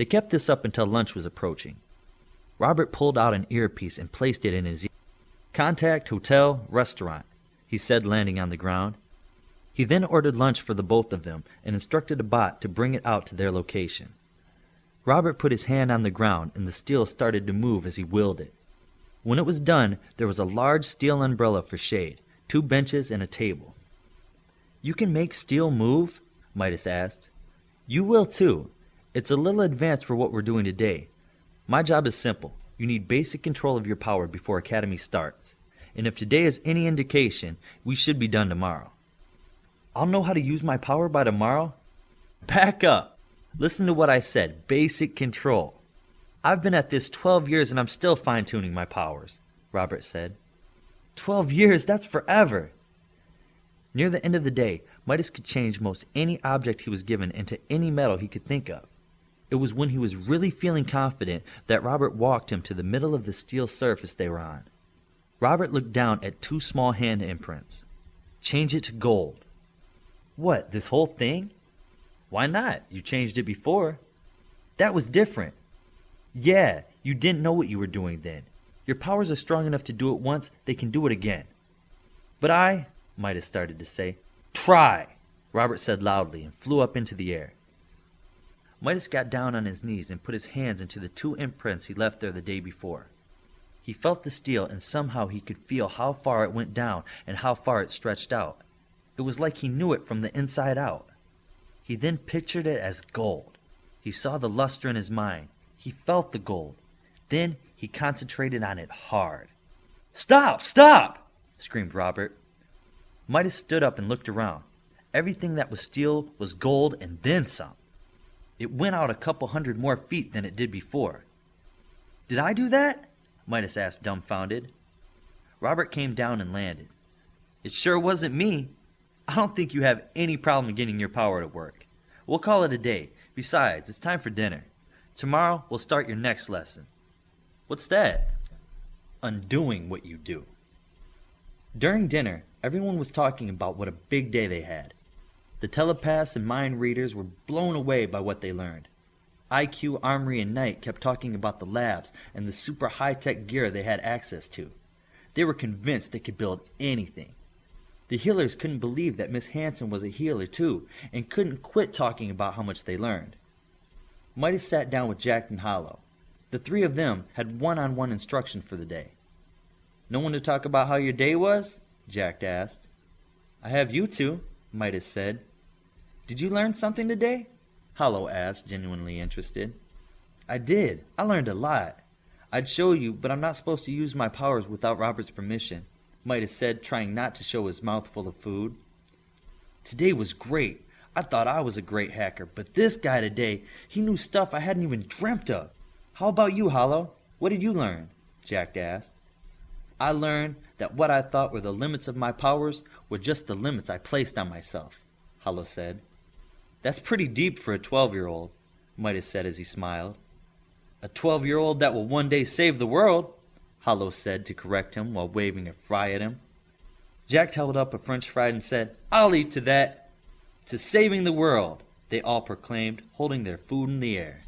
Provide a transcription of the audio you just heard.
They kept this up until lunch was approaching. Robert pulled out an earpiece and placed it in his ear. "Contact hotel, restaurant," he said, landing on the ground. He then ordered lunch for the both of them and instructed a bot to bring it out to their location. Robert put his hand on the ground and the steel started to move as he willed it. When it was done, there was a large steel umbrella for shade, 2 benches, and a table. "You can make steel move?" Midas asked. "You will too. It's a little advanced for what we're doing today. My job is simple. You need basic control of your power before Academy starts. And if today is any indication, we should be done tomorrow." "I'll know how to use my power by tomorrow?" "Back up. Listen to what I said. Basic control. I've been at this 12 years and I'm still fine-tuning my powers," Robert said. 12 years? That's forever. Near the end of the day, Midas could change most any object he was given into any metal he could think of. It was when he was really feeling confident that Robert walked him to the middle of the steel surface they were on. Robert looked down at 2 small hand imprints. "Change it to gold." "What, this whole thing?" "Why not? You changed it before." "That was different." "Yeah, you didn't know what you were doing then. Your powers are strong enough to do it once, they can do it again." "But Midas started to say. "Try," Robert said loudly and flew up into the air. Midas got down on his knees and put his hands into the 2 imprints he left there the day before. He felt the steel and somehow he could feel how far it went down and how far it stretched out. It was like he knew it from the inside out. He then pictured it as gold. He saw the luster in his mind. He felt the gold. Then he concentrated on it hard. "Stop! Stop!" screamed Robert. Midas stood up and looked around. Everything that was steel was gold and then some. It went out a couple hundred more feet than it did before. "Did I do that?" Midas asked, dumbfounded. Robert came down and landed. "It sure wasn't me. I don't think you have any problem getting your power to work. We'll call it a day. Besides, it's time for dinner. Tomorrow we'll start your next lesson." "What's that?" "Undoing what you do." During dinner, everyone was talking about what a big day they had. The telepaths and mind readers were blown away by what they learned. IQ, Armory, and Knight kept talking about the labs and the super high-tech gear they had access to. They were convinced they could build anything. The healers couldn't believe that Miss Hanson was a healer too, and couldn't quit talking about how much they learned. Midas sat down with Jack and Hollow. The 3 of them had one-on-one instruction for the day. "No one to talk about how your day was?" Jack asked. "I have you 2, Midas said. "Did you learn something today?" Hollow asked, genuinely interested. "I did. I learned a lot. I'd show you, but I'm not supposed to use my powers without Robert's permission," Midas said, trying not to show his mouth full of food. "Today was great. I thought I was a great hacker, but this guy today, he knew stuff I hadn't even dreamt of." "How about you, Hollow? What did you learn?" Jack asked. "I learned that what I thought were the limits of my powers were just the limits I placed on myself," Hollow said. "That's pretty deep for a 12-year-old, Midas said as he smiled. "A 12-year-old that will one day save the world," Hollow said to correct him while waving a fry at him. Jack held up a French fry and said, "I'll eat to that." "To saving the world," they all proclaimed, holding their food in the air.